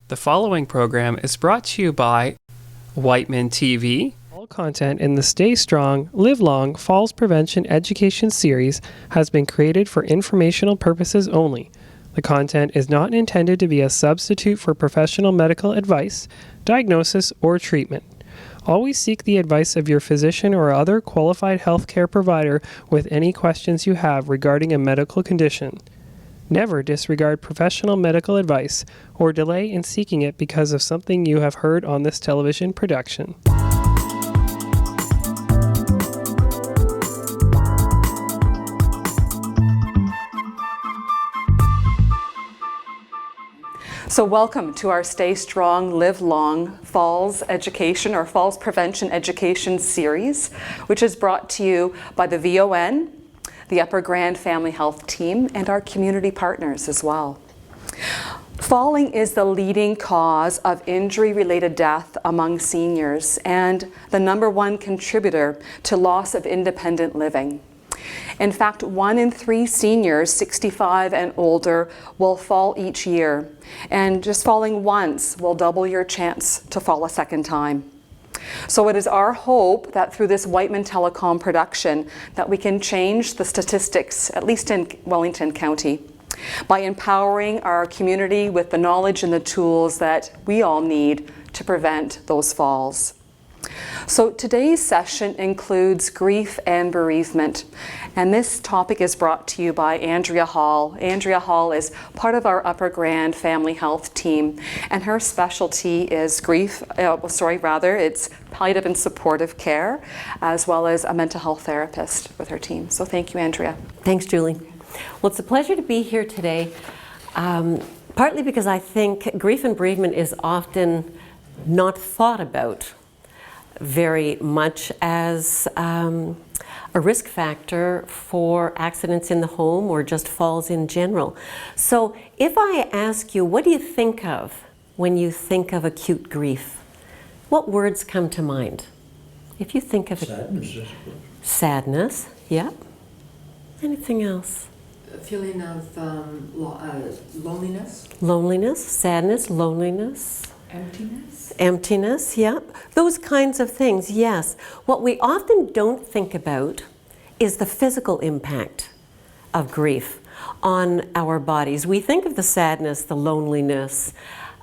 The following program is brought to you by Whiteman TV. All content in the Stay Strong, Live Long Falls Prevention Education series has been created for informational purposes only. The content is not intended to be a substitute for professional medical advice, diagnosis, or treatment. Always seek the advice of your physician or other qualified healthcare provider with any questions you have regarding a medical condition. Never disregard professional medical advice or delay in seeking it because of something you have heard on this television production. So welcome to our Stay Strong, Live Long Falls Education or Falls Prevention Education series, which is brought to you by the VON, the Upper Grand Family Health Team, and our community partners as well. Falling is the leading cause of injury-related death among seniors and the #1 contributor to loss of independent living. In fact, 1 in 3 seniors 65 and older will fall each year, and just falling once will double your chance to fall a second time. So it is our hope that through this Whiteman Telecom production that we can change the statistics, at least in Wellington County, by empowering our community with the knowledge and the tools that we all need to prevent those falls. So today's session includes grief and bereavement, and this topic is brought to you by Andrea Hall. Andrea Hall is part of our Upper Grand Family Health Team, and her specialty is it's palliative and supportive care, as well as a mental health therapist with her team. So thank you, Andrea. Thanks, Julie. Well, it's a pleasure to be here today, partly because I think grief and bereavement is often not thought about very much as a risk factor for accidents in the home or just falls in general. So if I ask you, what do you think of when you think of acute grief? What words come to mind? If you think of sadness, I suppose. Sadness, yeah. Anything else? A feeling of loneliness. Loneliness, sadness, loneliness. Emptiness. Emptiness, yeah. Those kinds of things, yes. What we often don't think about is the physical impact of grief on our bodies. We think of the sadness, the loneliness,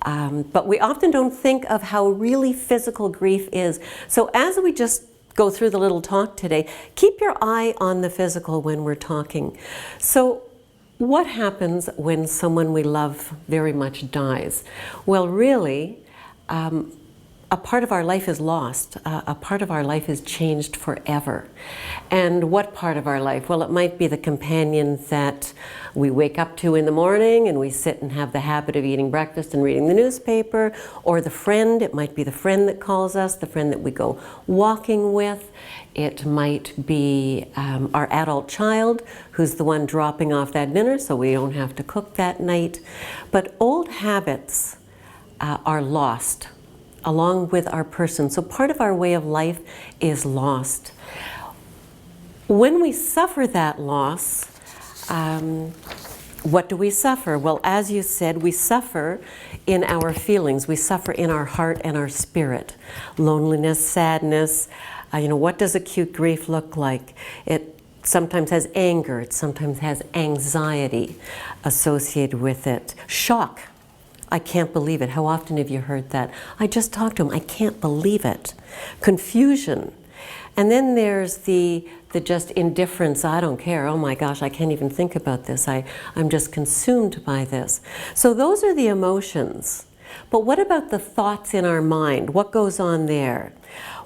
but we often don't think of how really physical grief is. So as we just go through the little talk today, keep your eye on the physical when we're talking. So what happens when someone we love very much dies? Well, really, a part of our life is lost. A part of our life is changed forever. And what part of our life? Well, it might be the companion that we wake up to in the morning and we sit and have the habit of eating breakfast and reading the newspaper, or the friend. It might be the friend that calls us, the friend that we go walking with. It might be our adult child who's the one dropping off that dinner so we don't have to cook that night. But old habits are lost along with our person. So part of our way of life is lost. When we suffer that loss, what do we suffer? Well, as you said, we suffer in our feelings. We suffer in our heart and our spirit. Loneliness, sadness. What does acute grief look like? It sometimes has anger. It sometimes has anxiety associated with it. Shock. I can't believe it. How often have you heard that? I just talked to him. I can't believe it. Confusion. And then there's the just indifference. I don't care. Oh my gosh, I can't even think about this. I'm just consumed by this. So those are the emotions. But what about the thoughts in our mind? What goes on there?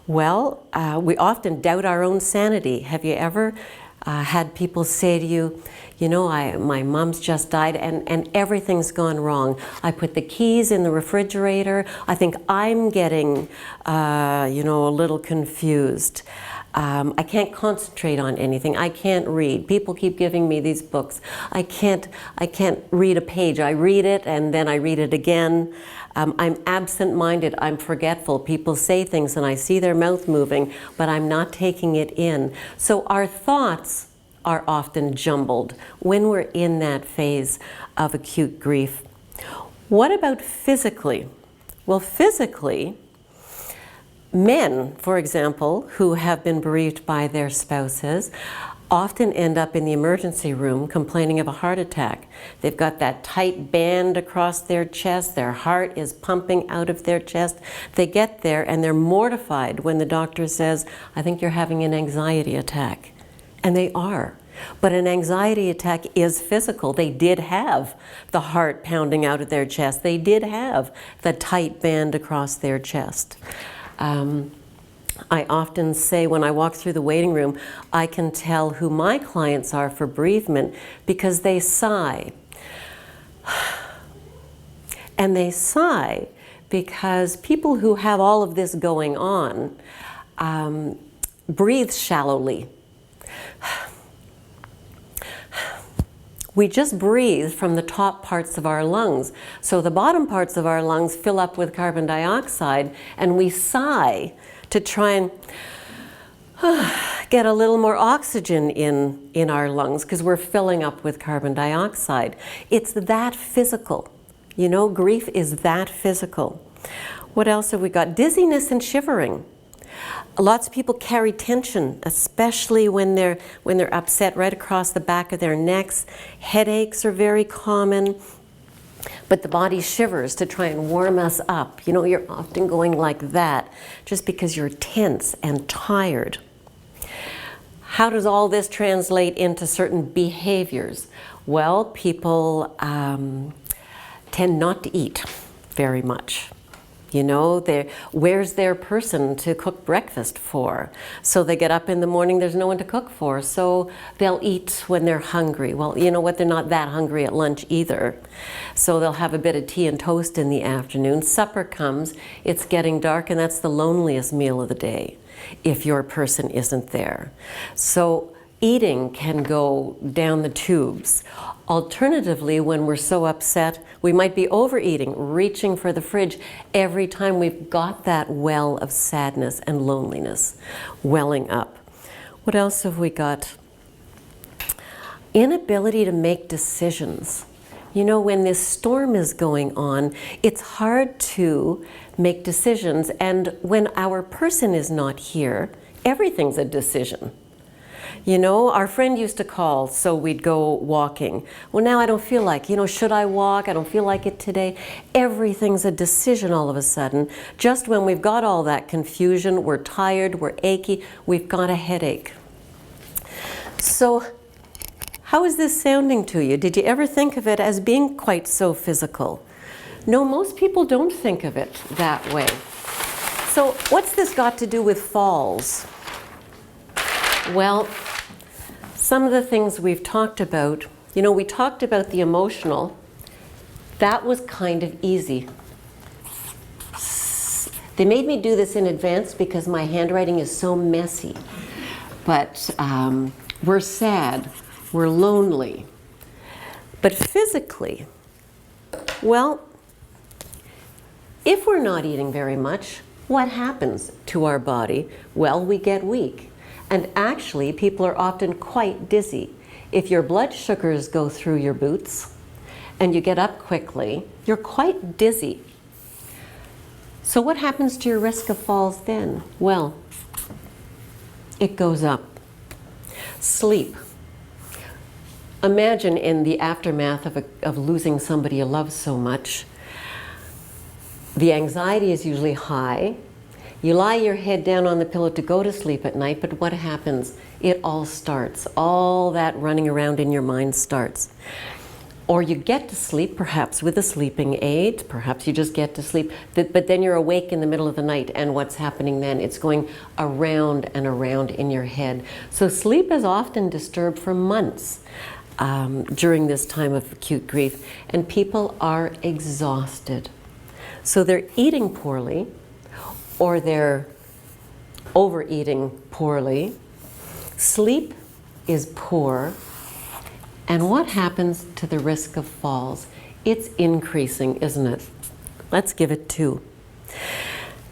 Well, we often doubt our own sanity. Have you ever had people say to you, my mom's just died and everything's gone wrong. I put the keys in the refrigerator. I think I'm getting, a little confused. I can't concentrate on anything. I can't read. People keep giving me these books. I can't read a page. I read it and then I read it again. I'm absent-minded. I'm forgetful. People say things and I see their mouth moving, but I'm not taking it in. So our thoughts are often jumbled when we're in that phase of acute grief. What about physically? Well, physically, men, for example, who have been bereaved by their spouses, often end up in the emergency room complaining of a heart attack. They've got that tight band across their chest, their heart is pumping out of their chest. They get there and they're mortified when the doctor says, I think you're having an anxiety attack. And they are. But an anxiety attack is physical. They did have the heart pounding out of their chest. They did have the tight band across their chest. I often say when I walk through the waiting room, I can tell who my clients are for bereavement because they sigh. And they sigh because people who have all of this going on breathe shallowly. We just breathe from the top parts of our lungs. So the bottom parts of our lungs fill up with carbon dioxide, and we sigh to try and get a little more oxygen in our lungs because we're filling up with carbon dioxide. It's that physical. You know, grief is that physical. What else have we got? Dizziness and shivering. Lots of people carry tension, especially when they're upset, right across the back of their necks. Headaches are very common, but the body shivers to try and warm us up. You know, you're often going like that just because you're tense and tired. How does all this translate into certain behaviors? Well, people tend not to eat very much. You know, where's their person to cook breakfast for? So they get up in the morning, there's no one to cook for, so they'll eat when they're hungry. Well, you know what, they're not that hungry at lunch either. So they'll have a bit of tea and toast in the afternoon. Supper comes, it's getting dark, and that's the loneliest meal of the day if your person isn't there. So eating can go down the tubes. Alternatively, when we're so upset, we might be overeating, reaching for the fridge every time we've got that well of sadness and loneliness welling up. What else have we got? Inability to make decisions. You know, when this storm is going on, it's hard to make decisions, and when our person is not here, everything's a decision. You know, our friend used to call, so we'd go walking. Well, now I don't feel like, you know, should I walk? I don't feel like it today. Everything's a decision all of a sudden. Just when we've got all that confusion, we're tired, we're achy, we've got a headache. So, how is this sounding to you? Did you ever think of it as being quite so physical? No, most people don't think of it that way. So, what's this got to do with falls? Well, some of the things we've talked about, you know, we talked about the emotional. That was kind of easy. They made me do this in advance because my handwriting is so messy. But we're sad, we're lonely. But physically, well, if we're not eating very much, what happens to our body? Well, we get weak. And actually, people are often quite dizzy. If your blood sugars go through your boots and you get up quickly, you're quite dizzy. So what happens to your risk of falls then? Well, it goes up. Sleep. Imagine in the aftermath of losing somebody you love so much, the anxiety is usually high. You lie your head down on the pillow to go to sleep at night, but what happens? It all starts. All that running around in your mind starts. Or you get to sleep, perhaps with a sleeping aid, perhaps you just get to sleep, but then you're awake in the middle of the night, and what's happening then? It's going around and around in your head. So sleep is often disturbed for months during this time of acute grief, and people are exhausted. So they're eating poorly, or they're overeating poorly. Sleep is poor. And what happens to the risk of falls? It's increasing, isn't it? Let's give it 2.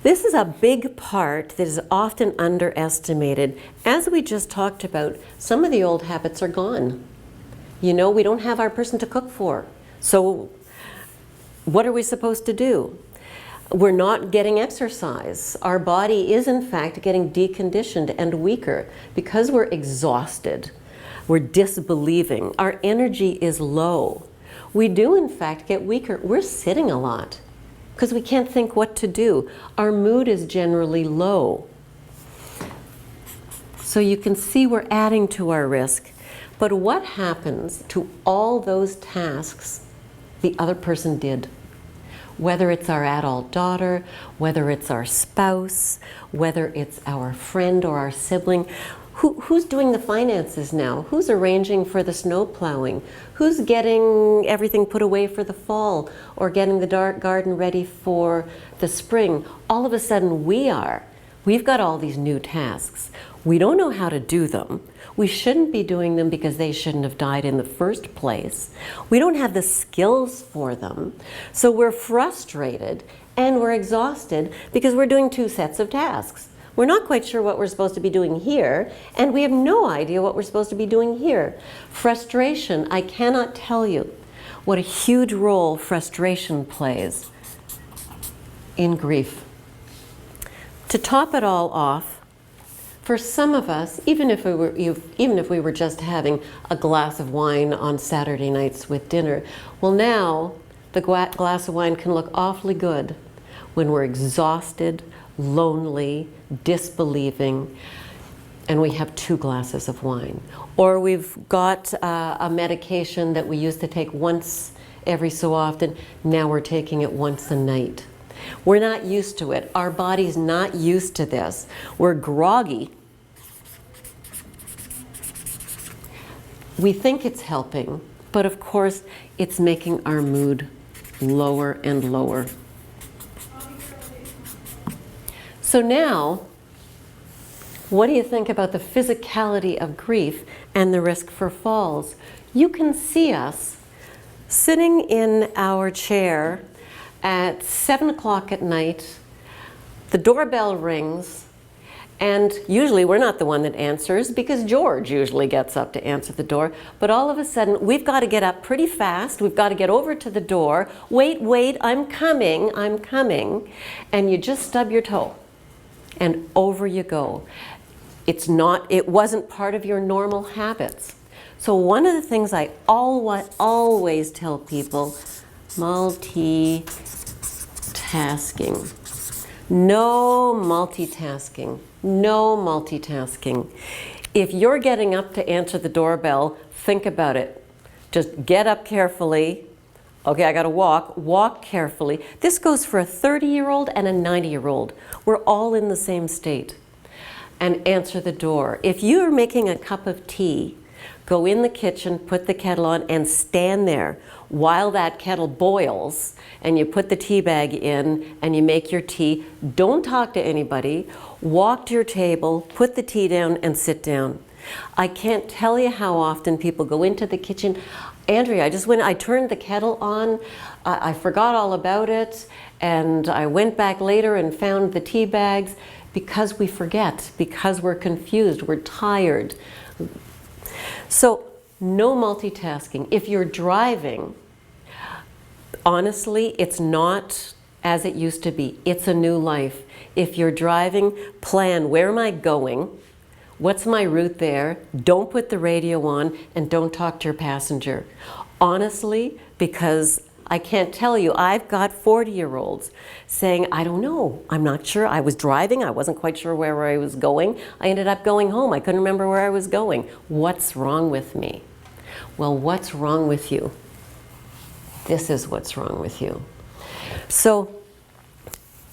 This is a big part that is often underestimated. As we just talked about, some of the old habits are gone. You know, we don't have our person to cook for. So what are we supposed to do? We're not getting exercise. Our body is in fact getting deconditioned and weaker because we're exhausted. We're disbelieving. Our energy is low. We do in fact get weaker. We're sitting a lot because we can't think what to do. Our mood is generally low. So you can see we're adding to our risk. But what happens to all those tasks the other person did? Whether it's our adult daughter, whether it's our spouse, whether it's our friend or our sibling. Who's doing the finances now? Who's arranging for the snow plowing? Who's getting everything put away for the fall or getting the dark garden ready for the spring? All of a sudden we've got all these new tasks. We don't know how to do them. We shouldn't be doing them because they shouldn't have died in the first place. We don't have the skills for them. So we're frustrated and we're exhausted because we're doing two sets of tasks. We're not quite sure what we're supposed to be doing here, and we have no idea what we're supposed to be doing here. Frustration, I cannot tell you what a huge role frustration plays in grief. To top it all off, for some of us, even if we were just having a glass of wine on Saturday nights with dinner, well now the glass of wine can look awfully good when we're exhausted, lonely, disbelieving, and we have 2 glasses of wine. Or we've got a medication that we used to take once every so often, now we're taking it once a night. We're not used to it. Our body's not used to this. We're groggy. We think it's helping, but of course it's making our mood lower and lower. So now, what do you think about the physicality of grief and the risk for falls? You can see us sitting in our chair at 7 o'clock at night, the doorbell rings, and usually we're not the one that answers because George usually gets up to answer the door, but all of a sudden we've got to get up pretty fast, we've got to get over to the door, wait, I'm coming, and you just stub your toe. And over you go. It wasn't part of your normal habits. So one of the things I always tell people, multitasking. No multitasking. No multitasking. If you're getting up to answer the doorbell, think about it. Just get up carefully. Okay, I gotta walk carefully. This goes for a 30-year-old and a 90-year-old. We're all in the same state. And answer the door. If you're making a cup of tea, go in the kitchen, put the kettle on, and stand there while that kettle boils, and you put the tea bag in, and you make your tea. Don't talk to anybody. Walk to your table, put the tea down, and sit down. I can't tell you how often people go into the kitchen. Andrea, I turned the kettle on, I forgot all about it, and I went back later and found the tea bags, because we forget, because we're confused, we're tired. So no multitasking. If you're driving, honestly, it's not as it used to be. It's a new life. If you're driving, plan, where am I going? What's my route there? Don't put the radio on and don't talk to your passenger. Honestly, because I can't tell you, I've got 40-year-olds saying, I don't know, I'm not sure. I was driving, I wasn't quite sure where I was going. I ended up going home. I couldn't remember where I was going. What's wrong with me? Well, what's wrong with you? This is what's wrong with you. So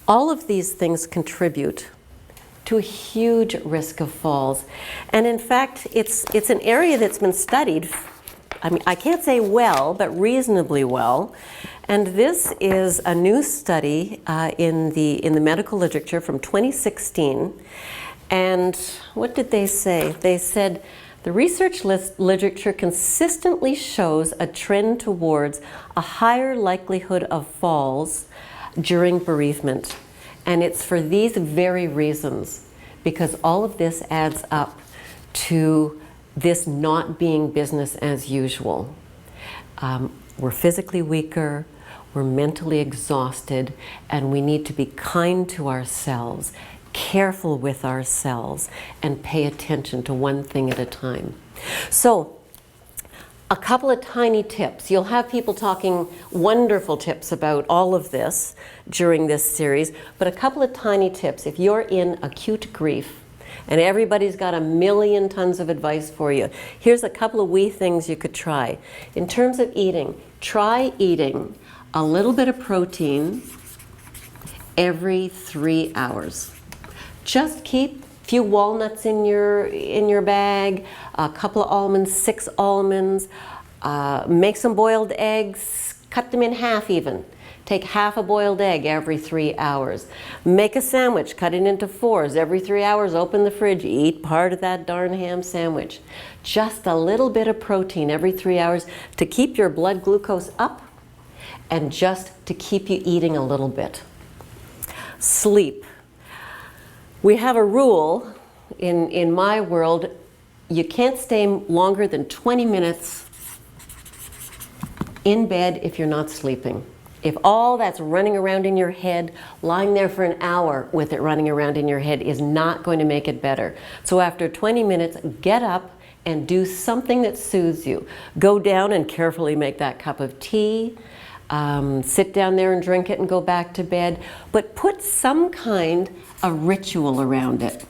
all of these things contribute to a huge risk of falls. And in fact, it's an area that's been studied, I mean, I can't say well, but reasonably well. And this is a new study in the medical literature from 2016. And what did they say? They said, the research literature consistently shows a trend towards a higher likelihood of falls during bereavement. And it's for these very reasons, because all of this adds up to this not being business as usual. We're physically weaker, we're mentally exhausted, and we need to be kind to ourselves, careful with ourselves, and pay attention to one thing at a time. So, a couple of tiny tips. You'll have people talking wonderful tips about all of this during this series, but a couple of tiny tips. If you're in acute grief, and everybody's got a million tons of advice for you, here's a couple of wee things you could try. In terms of eating, try eating a little bit of protein every 3 hours. Just keep a few walnuts in your bag, a couple of almonds, 6 almonds, make some boiled eggs, cut them in half even. Take half a boiled egg every 3 hours. Make a sandwich, cut it into 4s. Every 3 hours, open the fridge, eat part of that darn ham sandwich. Just a little bit of protein every 3 hours to keep your blood glucose up and just to keep you eating a little bit. Sleep. We have a rule in my world, you can't stay longer than 20 minutes in bed if you're not sleeping. If all that's running around in your head, lying there for an hour with it running around in your head is not going to make it better. So after 20 minutes, get up and do something that soothes you. Go down and carefully make that cup of tea. Sit down there and drink it and go back to bed. But put some kind of ritual around it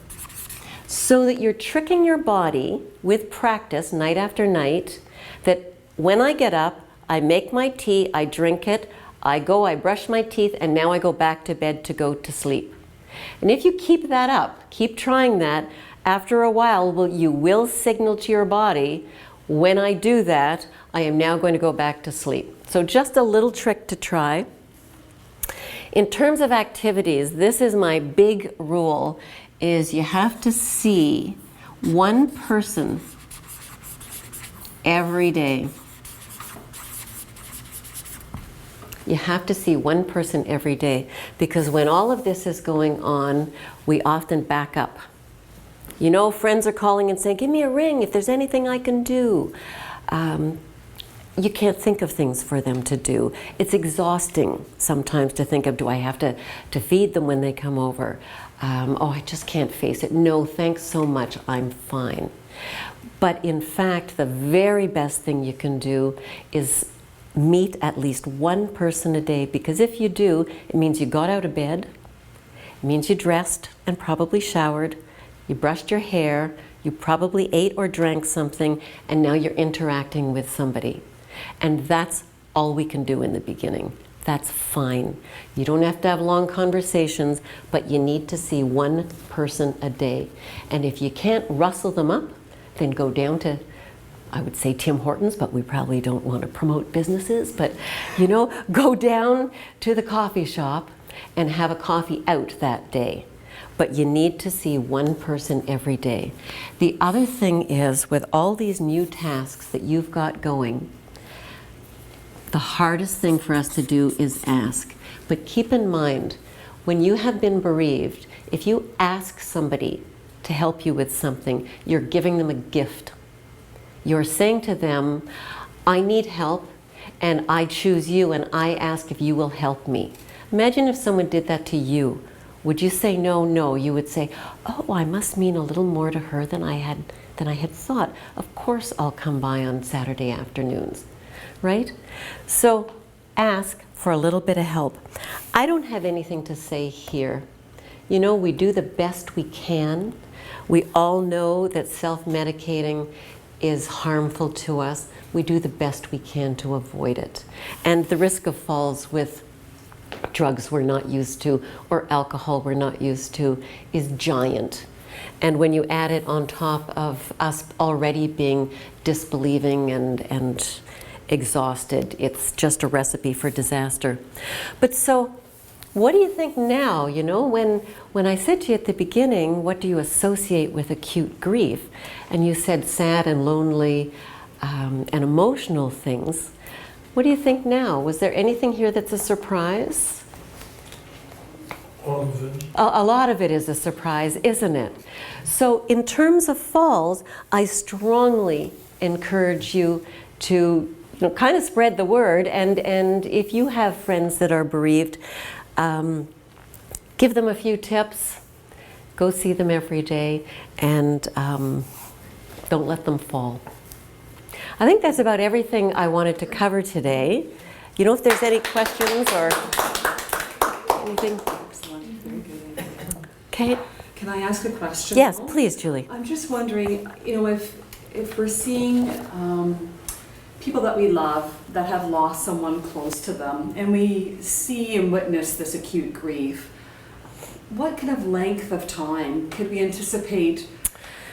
so that you're tricking your body with practice night after night that when I get up, I make my tea, I drink it, I brush my teeth, and now I go back to bed to go to sleep. And if you keep that up, keep trying that, after a while you will signal to your body, when I do that, I am now going to go back to sleep. So just a little trick to try. In terms of activities, this is my big rule, is you have to see one person every day. You have to see one person every day, because when all of this is going on, we often back up. You know, friends are calling and saying, give me a ring if there's anything I can do. You can't think of things for them to do. It's exhausting sometimes to think of, do I have to feed them when they come over? Oh, I just can't face it. No, thanks so much, I'm fine. But in fact, the very best thing you can do is meet at least one person a day, because if you do, it means you got out of bed, it means you dressed and probably showered, you brushed your hair, you probably ate or drank something, and now you're interacting with somebody. And that's all we can do in the beginning. That's fine. You don't have to have long conversations, but you need to see one person a day. And if you can't rustle them up, then go down to, I would say Tim Hortons, but we probably don't want to promote businesses, but you know, go down to the coffee shop and have a coffee out that day. But you need to see one person every day. The other thing is, with all these new tasks that you've got going, the hardest thing for us to do is ask. But keep in mind, when you have been bereaved, if you ask somebody to help you with something, you're giving them a gift. You're saying to them, I need help, and I choose you, and I ask if you will help me. Imagine if someone did that to you. Would you say no? No. You would say, oh, I must mean a little more to her than I had thought. Of course I'll come by on Saturday afternoons, right? So ask for a little bit of help. I don't have anything to say here. You know, we do the best we can. We all know that self-medicating is harmful to us. We do the best we can to avoid it. And the risk of falls with drugs we're not used to or alcohol we're not used to is giant. And when you add it on top of us already being disbelieving and exhausted, it's just a recipe for disaster. But so, what do you think now? You know, when I said to you at the beginning, what do you associate with acute grief? And you said sad and lonely and emotional things. What do you think now? Was there anything here that's a surprise? All of it. A lot of it is a surprise, isn't it? So in terms of falls, I strongly encourage you to kind of spread the word. And if you have friends that are bereaved, give them a few tips. Go see them every day, and don't let them fall. I think that's about everything I wanted to cover today. You know, if there's any questions or anything. Excellent. Very good. Okay. Can I ask a question? Yes, please, Julie. I'm just wondering, you know, if we're seeing people that we love that have lost someone close to them, and we see and witness this acute grief, what kind of length of time could we anticipate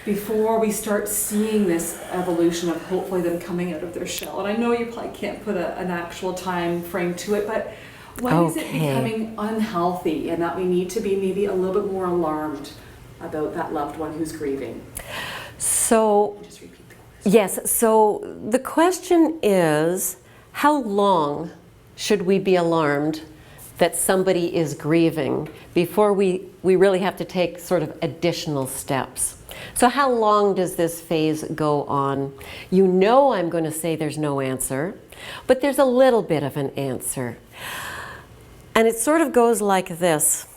before we start seeing this evolution of hopefully them coming out of their shell? And I know you probably can't put an actual time frame to it, but when is it becoming unhealthy and that we need to be maybe a little bit more alarmed about that loved one who's grieving? So, Just repeat the question. yes, so the question is, how long should we be alarmed that somebody is grieving before we really have to take sort of additional steps? So how long does this phase go on? You know I'm going to say there's no answer, but there's a little bit of an answer. And it sort of goes like this.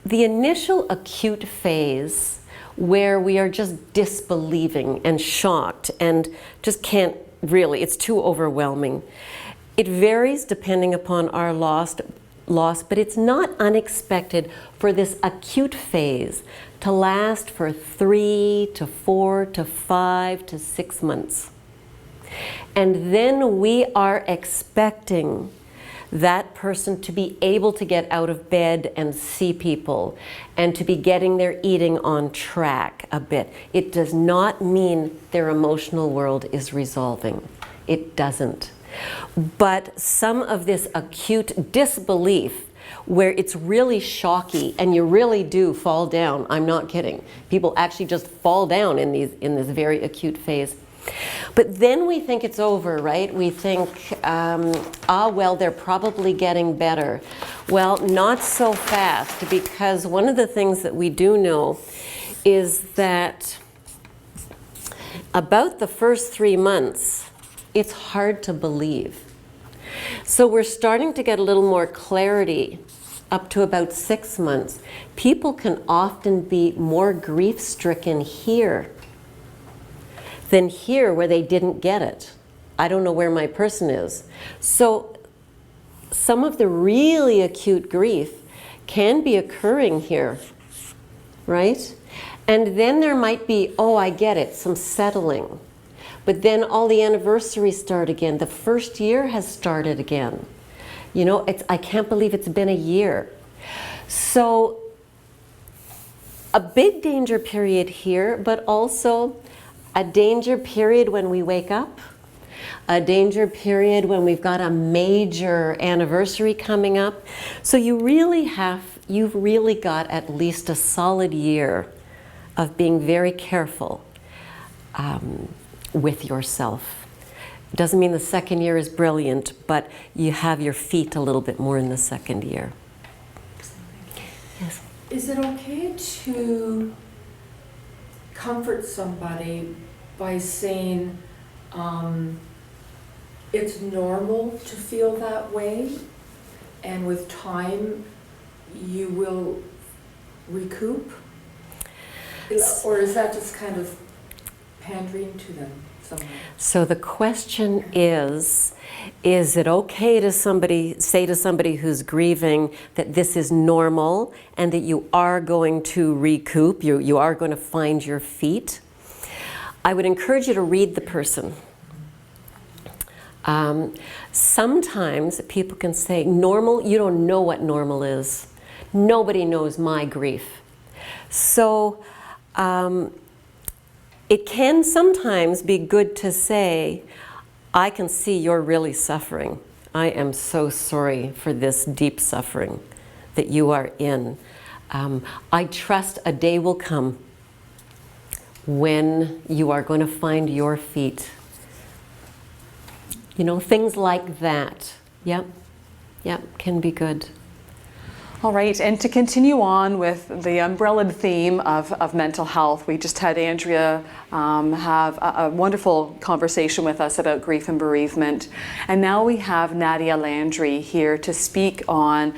The initial acute phase where we are just disbelieving and shocked and just can't really, it's too overwhelming. It varies depending upon our loss, but it's not unexpected for this acute phase to last for 3 to 4 to 5 to 6 months. And then we are expecting that person to be able to get out of bed and see people and to be getting their eating on track a bit. It does not mean their emotional world is resolving. It doesn't. But some of this acute disbelief where it's really shocky and you really do fall down, I'm not kidding. People actually just fall down in this very acute phase. But then we think it's over, right? We think, well, they're probably getting better. Well, not so fast, because one of the things that we do know is that about the first 3 months, it's hard to believe. So we're starting to get a little more clarity up to about 6 months. People can often be more grief-stricken here than here where they didn't get it. I don't know where my person is. So some of the really acute grief can be occurring here, right? And then there might be, oh, I get it, some settling. But then all the anniversaries start again. The first year has started again. You know, I can't believe it's been a year. So a big danger period here, but also a danger period when we wake up, a danger period when we've got a major anniversary coming up. So you've really got at least a solid year of being very careful with yourself. It doesn't mean the second year is brilliant, but you have your feet a little bit more in the second year. Yes. Is it okay to comfort somebody by saying it's normal to feel that way, and with time you will recoup? Or is that just kind of pandering to them somewhere? So the question is it okay to say to somebody who's grieving that this is normal and that you are going to recoup, you are going to find your feet? I would encourage you to read the person. Sometimes people can say, normal, you don't know what normal is. Nobody knows my grief. So it can sometimes be good to say, I can see you're really suffering. I am so sorry for this deep suffering that you are in. I trust a day will come when you are going to find your feet. You know, things like that. Yep, can be good. All right, and to continue on with the umbrellaed theme of mental health, we just had Andrea have a wonderful conversation with us about grief and bereavement. And now we have Nadia Landry here to speak on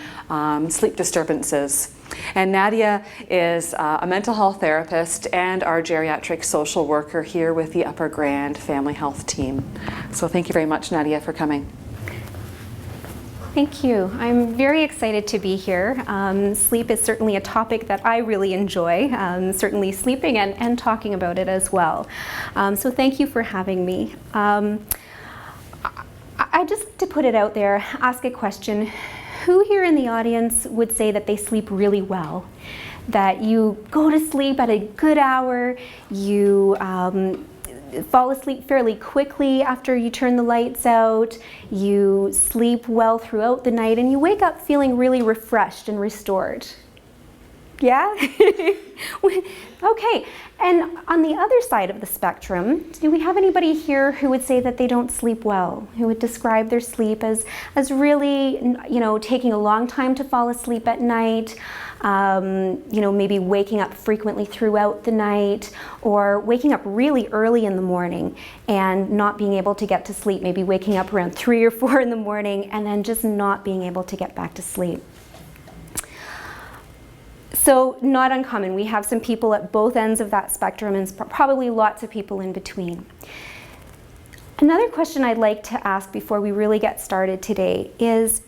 sleep disturbances. And Nadia is a mental health therapist and our geriatric social worker here with the Upper Grand Family Health Team. So thank you very much, Nadia, for coming. Thank you. I'm very excited to be here. Sleep is certainly a topic that I really enjoy, certainly sleeping and talking about it as well. So thank you for having me. I just, to put it out there, ask a question. Who here in the audience would say that they sleep really well? That you go to sleep at a good hour, you fall asleep fairly quickly after you turn the lights out, you sleep well throughout the night, and you wake up feeling really refreshed and restored. Yeah? Okay, and on the other side of the spectrum, do we have anybody here who would say that they don't sleep well, who would describe their sleep as really, taking a long time to fall asleep at night, maybe waking up frequently throughout the night, or waking up really early in the morning and not being able to get to sleep, maybe waking up around 3 or 4 in the morning and then just not being able to get back to sleep. So not uncommon. We have some people at both ends of that spectrum and probably lots of people in between. Another question I'd like to ask before we really get started today is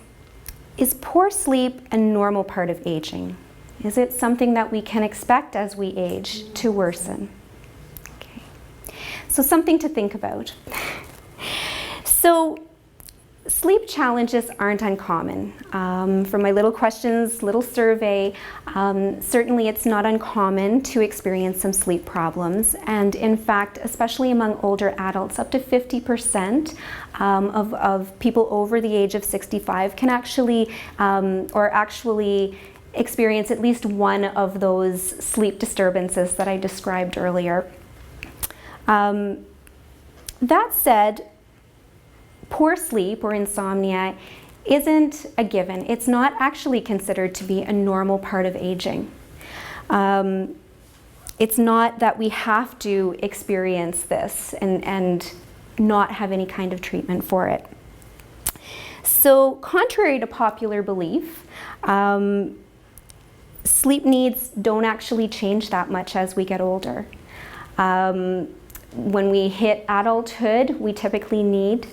poor sleep a normal part of aging? Is it something that we can expect as we age to worsen? Okay. So something to think about. So sleep challenges aren't uncommon. From my little survey, certainly it's not uncommon to experience some sleep problems. And in fact, especially among older adults, up to 50% of people over the age of 65 can actually experience at least one of those sleep disturbances that I described earlier. That said, poor sleep or insomnia isn't a given. It's not actually considered to be a normal part of aging. It's not that we have to experience this and not have any kind of treatment for it. So contrary to popular belief, sleep needs don't actually change that much as we get older. When we hit adulthood, we typically need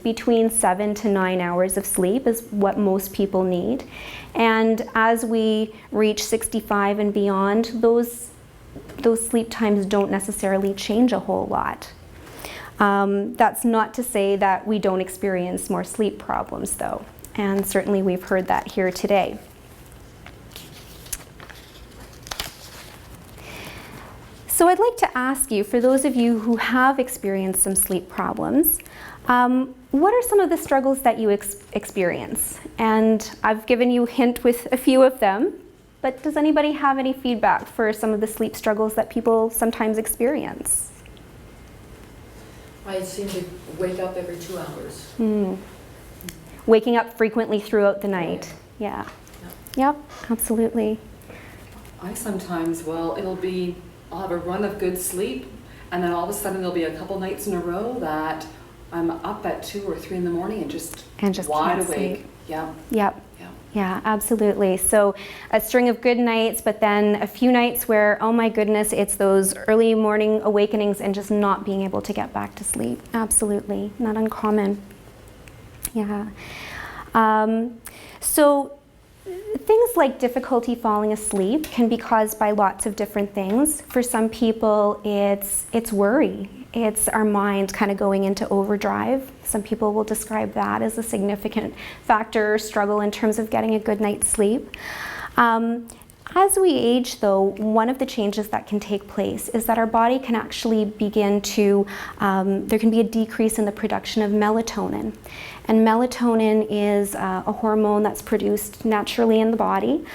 between 7 to 9 hours of sleep is what most people need. And as we reach 65 and beyond, those sleep times don't necessarily change a whole lot. That's not to say that we don't experience more sleep problems though, and certainly we've heard that here today. So I'd like to ask you, for those of you who have experienced some sleep problems, what are some of the struggles that you experience? And I've given you a hint with a few of them, but does anybody have any feedback for some of the sleep struggles that people sometimes experience? I seem to wake up every 2 hours. Waking up frequently throughout the night. Yeah. Yep, absolutely. I sometimes, I'll have a run of good sleep, and then all of a sudden there'll be a couple nights in a row that I'm up at 2 or 3 in the morning and just wide awake. Sleep. Yeah. Yep. Yeah, absolutely. So a string of good nights, but then a few nights where, oh my goodness, it's those early morning awakenings and just not being able to get back to sleep. Absolutely, not uncommon. Yeah. So things like difficulty falling asleep can be caused by lots of different things. For some people, it's worry. It's our mind kind of going into overdrive. Some people will describe that as a significant factor or struggle in terms of getting a good night's sleep. As we age, though, one of the changes that can take place is that our body can actually begin to, there can be a decrease in the production of melatonin. And melatonin is a hormone that's produced naturally in the body.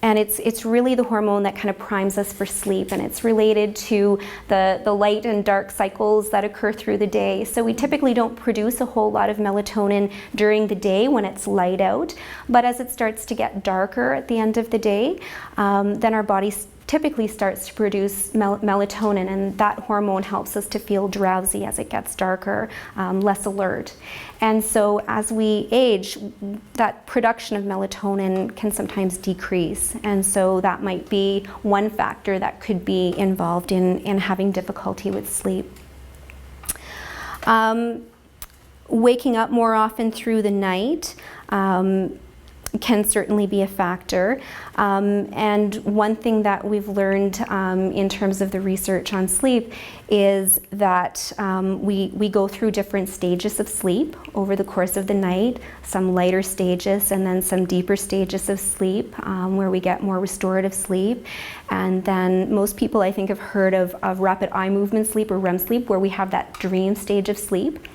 And it's really the hormone that kind of primes us for sleep, and it's related to the light and dark cycles that occur through the day. So we typically don't produce a whole lot of melatonin during the day when it's light out, but as it starts to get darker at the end of the day, then our body typically starts to produce melatonin, and that hormone helps us to feel drowsy as it gets darker, less alert. And so as we age, that production of melatonin can sometimes decrease, and so that might be one factor that could be involved in having difficulty with sleep. Waking up more often through the night can certainly be a factor. And one thing that we've learned in terms of the research on sleep is that we go through different stages of sleep over the course of the night, some lighter stages and then some deeper stages of sleep where we get more restorative sleep. And then most people, I think, have heard of rapid eye movement sleep or REM sleep, where we have that dream stage of sleep.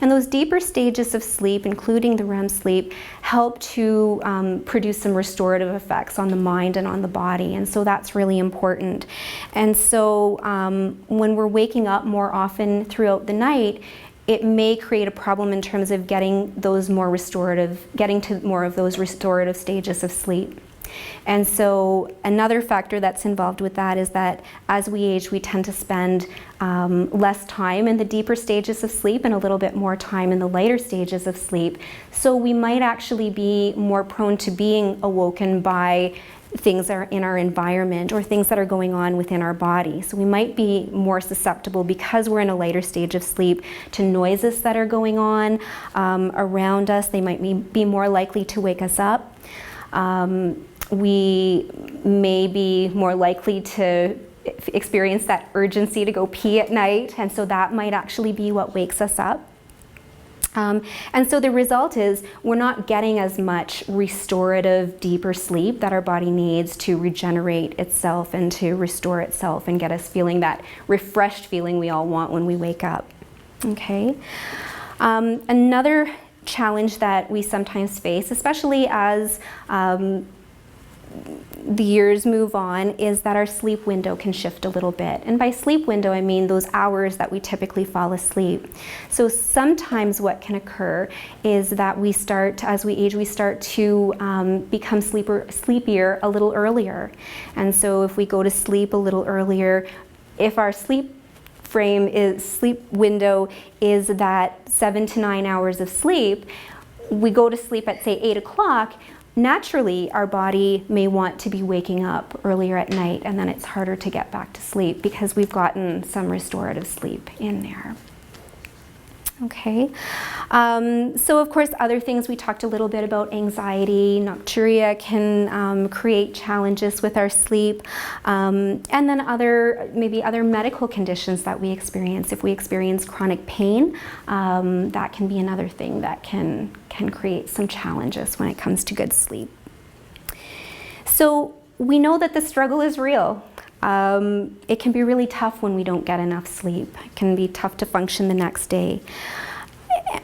And those deeper stages of sleep, including the REM sleep, help to produce some restorative effects on the mind and on the body, and so that's really important. And so when we're waking up more often throughout the night, it may create a problem in terms of getting to more of those restorative stages of sleep. And so another factor that's involved with that is that as we age, we tend to spend less time in the deeper stages of sleep and a little bit more time in the lighter stages of sleep. So we might actually be more prone to being awoken by things that are in our environment or things that are going on within our body. So we might be more susceptible, because we're in a lighter stage of sleep, to noises that are going on around us. They might be more likely to wake us up. We may be more likely to experience that urgency to go pee at night, and so that might actually be what wakes us up. And so the result is we're not getting as much restorative, deeper sleep that our body needs to regenerate itself and to restore itself and get us feeling that refreshed feeling we all want when we wake up. Okay. Another challenge that we sometimes face, especially as the years move on, is that our sleep window can shift a little bit. And by sleep window, I mean those hours that we typically fall asleep. So sometimes what can occur is that as we age, we start to become sleepier a little earlier. And so if we go to sleep a little earlier, if our sleep window is that 7 to 9 hours of sleep, we go to sleep at, say, 8 o'clock, naturally our body may want to be waking up earlier at night, and then it's harder to get back to sleep because we've gotten some restorative sleep in there. Okay, so of course other things, we talked a little bit about anxiety. Nocturia can create challenges with our sleep, and then maybe other medical conditions that we experience. If we experience chronic pain, that can be another thing that can create some challenges when it comes to good sleep. So we know that the struggle is real. It can be really tough when we don't get enough sleep. It can be tough to function the next day.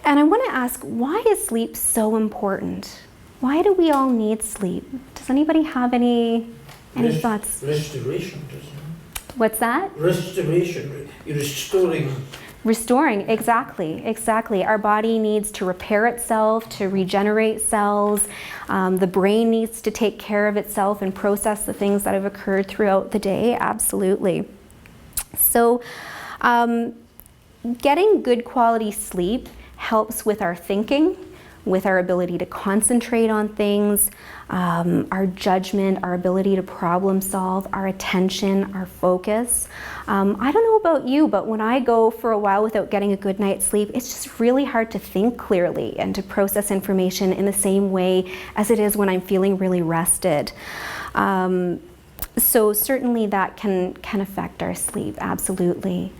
And I want to ask, why is sleep so important? Why do we all need sleep? Does anybody have any thoughts? Restoration, doesn't it? What's that? Restoration. You're restoring. Restoring, exactly. Our body needs to repair itself, to regenerate cells. The brain needs to take care of itself and process the things that have occurred throughout the day, absolutely. So getting good quality sleep helps with our thinking, with our ability to concentrate on things, our judgment, our ability to problem solve, our attention, our focus. I don't know about you, but when I go for a while without getting a good night's sleep, it's just really hard to think clearly and to process information in the same way as it is when I'm feeling really rested. So certainly that can affect our sleep, absolutely.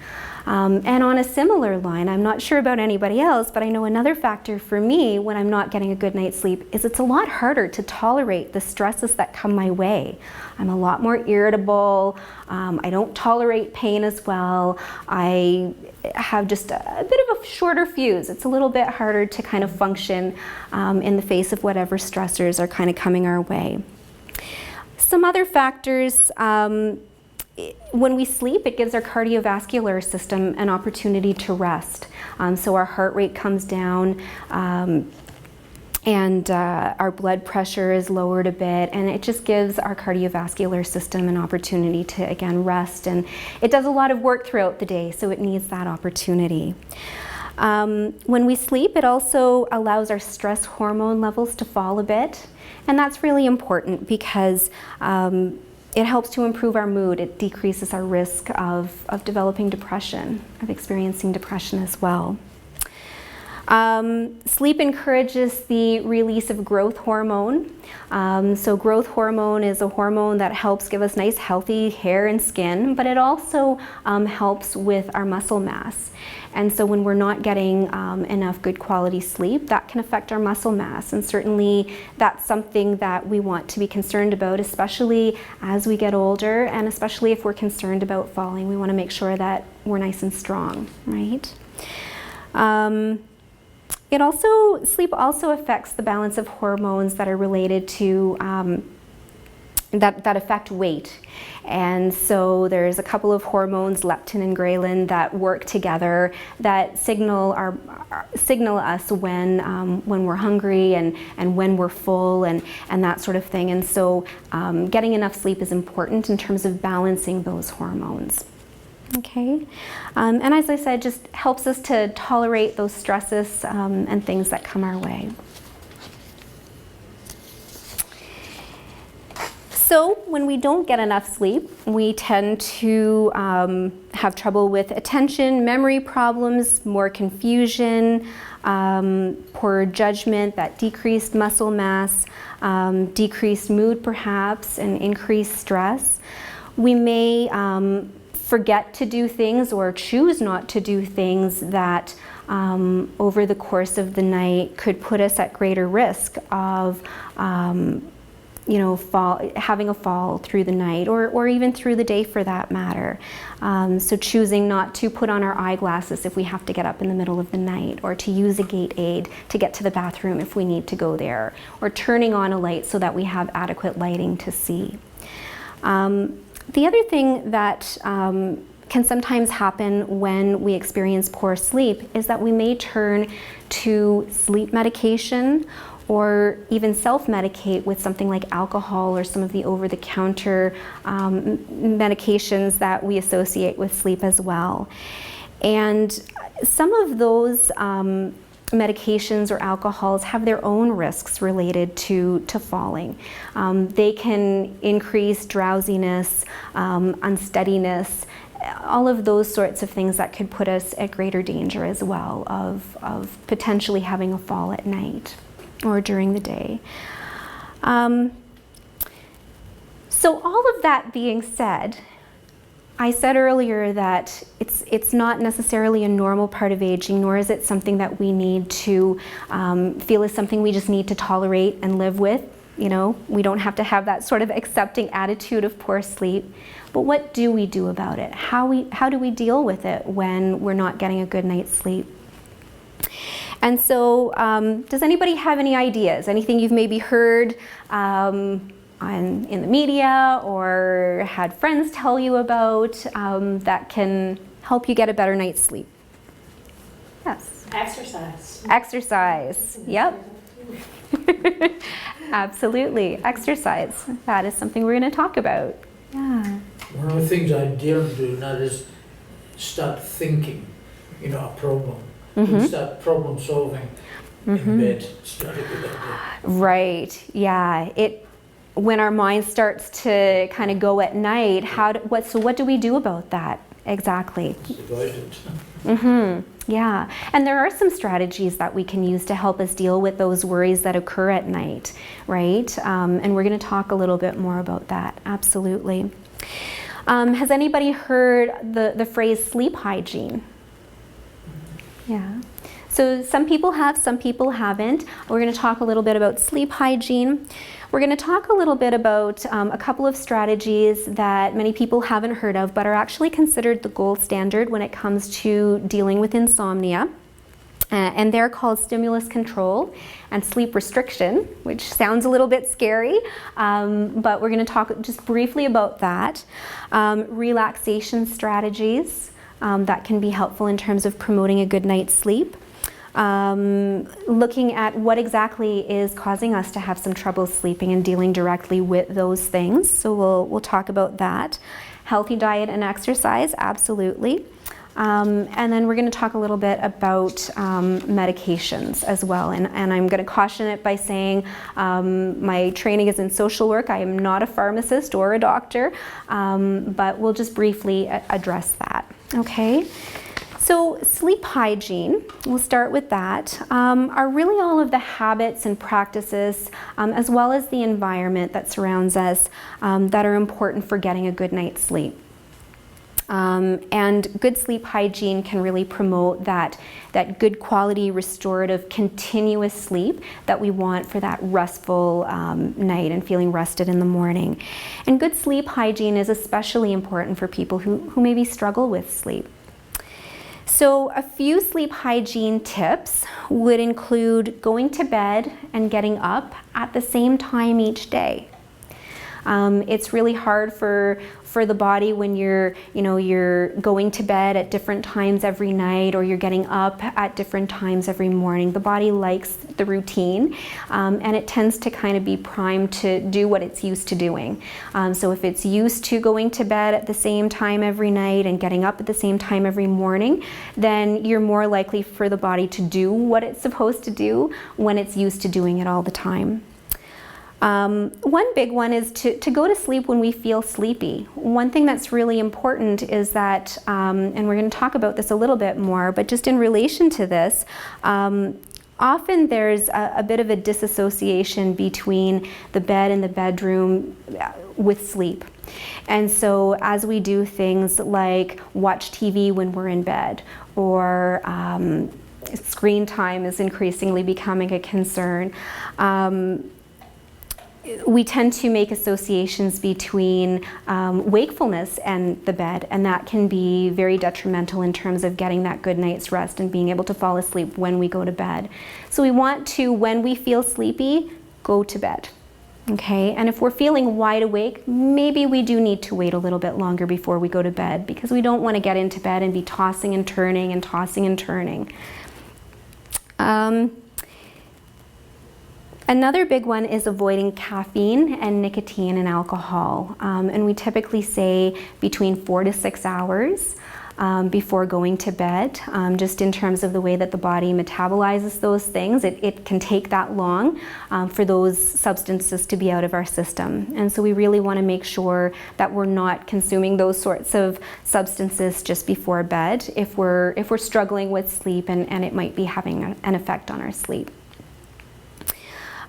And on a similar line, I'm not sure about anybody else, but I know another factor for me when I'm not getting a good night's sleep is it's a lot harder to tolerate the stresses that come my way. I'm a lot more irritable. I don't tolerate pain as well. I have just a bit of a shorter fuse. It's a little bit harder to kind of function in the face of whatever stressors are kind of coming our way. Some other factors, when we sleep, it gives our cardiovascular system an opportunity to rest. So our heart rate comes down, and our blood pressure is lowered a bit, and it just gives our cardiovascular system an opportunity to, again, rest. And it does a lot of work throughout the day, so it needs that opportunity. When we sleep, it also allows our stress hormone levels to fall a bit, and that's really important because it helps to improve our mood. It decreases our risk of developing depression, of experiencing depression as well. Sleep encourages the release of growth hormone. So growth hormone is a hormone that helps give us nice healthy hair and skin, but it also helps with our muscle mass. And so when we're not getting enough good quality sleep, that can affect our muscle mass. And certainly that's something that we want to be concerned about, especially as we get older, and especially if we're concerned about falling. We want to make sure that we're nice and strong, right? Sleep also affects the balance of hormones that are related to, that affect weight. And so there's a couple of hormones, leptin and ghrelin, that work together that signal us when we're hungry and when we're full and that sort of thing. And so getting enough sleep is important in terms of balancing those hormones. Okay, and as I said, just helps us to tolerate those stresses and things that come our way. So when we don't get enough sleep, we tend to have trouble with attention, memory problems, more confusion, poor judgment, that decreased muscle mass, decreased mood perhaps, and increased stress. We may forget to do things or choose not to do things that over the course of the night could put us at greater risk of having a fall through the night or even through the day for that matter. So choosing not to put on our eyeglasses if we have to get up in the middle of the night, or to use a gate aid to get to the bathroom if we need to go there, or turning on a light so that we have adequate lighting to see. The other thing that can sometimes happen when we experience poor sleep is that we may turn to sleep medication or even self-medicate with something like alcohol or some of the over-the-counter medications that we associate with sleep as well. And some of those medications or alcohols have their own risks related to falling. They can increase drowsiness, unsteadiness, all of those sorts of things that could put us at greater danger as well of potentially having a fall at night or during the day. So all of that being said, I said earlier that it's not necessarily a normal part of aging, nor is it something that we need to feel is something we just need to tolerate and live with. You know, we don't have to have that sort of accepting attitude of poor sleep. But what do we do about it? How do we deal with it when we're not getting a good night's sleep? And so, does anybody have any ideas? Anything you've maybe heard in the media or had friends tell you about that can help you get a better night's sleep? Yes. Exercise. Exercise. Yep. Absolutely. Exercise. That is something we're going to talk about. Yeah. One of the things I dare do now is start thinking, a problem. And start problem solving in bed. Start a good idea. Right. Yeah. When our mind starts to kind of go at night, what do we do about that? Exactly. Avoid it. Yeah. And there are some strategies that we can use to help us deal with those worries that occur at night, right? And we're going to talk a little bit more about that. Absolutely. Has anybody heard the phrase sleep hygiene? Yeah. So some people have, some people haven't. We're going to talk a little bit about sleep hygiene. We're going to talk a little bit about a couple of strategies that many people haven't heard of, but are actually considered the gold standard when it comes to dealing with insomnia. And they're called stimulus control and sleep restriction, which sounds a little bit scary, but we're going to talk just briefly about that. Relaxation strategies that can be helpful in terms of promoting a good night's sleep. Looking at what exactly is causing us to have some trouble sleeping and dealing directly with those things. So we'll talk about that. Healthy diet and exercise, absolutely. And then we're going to talk a little bit about medications as well. And I'm going to caution it by saying my training is in social work. I am not a pharmacist or a doctor, but we'll just briefly address that. Okay? So sleep hygiene, we'll start with that, are really all of the habits and practices, as well as the environment that surrounds us, that are important for getting a good night's sleep. And good sleep hygiene can really promote that good quality, restorative, continuous sleep that we want for that restful night and feeling rested in the morning. And good sleep hygiene is especially important for people who maybe struggle with sleep. So a few sleep hygiene tips would include going to bed and getting up at the same time each day. It's really hard for the body when you're going to bed at different times every night, or you're getting up at different times every morning. The body likes the routine, and it tends to kind of be primed to do what it's used to doing. So if it's used to going to bed at the same time every night and getting up at the same time every morning, then you're more likely for the body to do what it's supposed to do when it's used to doing it all the time. One big one is to go to sleep when we feel sleepy. One thing that's really important is that, and we're going to talk about this a little bit more, but just in relation to this, often there's a bit of a disassociation between the bed and the bedroom with sleep. And so as we do things like watch TV when we're in bed, or screen time is increasingly becoming a concern, we tend to make associations between wakefulness and the bed, and that can be very detrimental in terms of getting that good night's rest and being able to fall asleep when we go to bed. So we want to, when we feel sleepy, go to bed. Okay, and if we're feeling wide awake, maybe we do need to wait a little bit longer before we go to bed, because we don't want to get into bed and be tossing and turning and tossing and turning. Another big one is avoiding caffeine and nicotine and alcohol. And we typically say between 4 to 6 hours before going to bed, just in terms of the way that the body metabolizes those things. It can take that long for those substances to be out of our system. And so we really want to make sure that we're not consuming those sorts of substances just before bed if we're struggling with sleep and it might be having an effect on our sleep.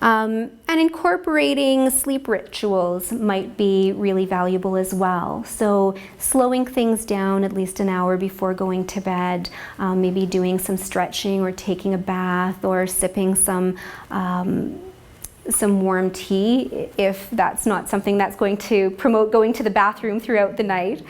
And incorporating sleep rituals might be really valuable as well. So slowing things down at least an hour before going to bed, maybe doing some stretching or taking a bath or sipping some warm tea if that's not something that's going to promote going to the bathroom throughout the night.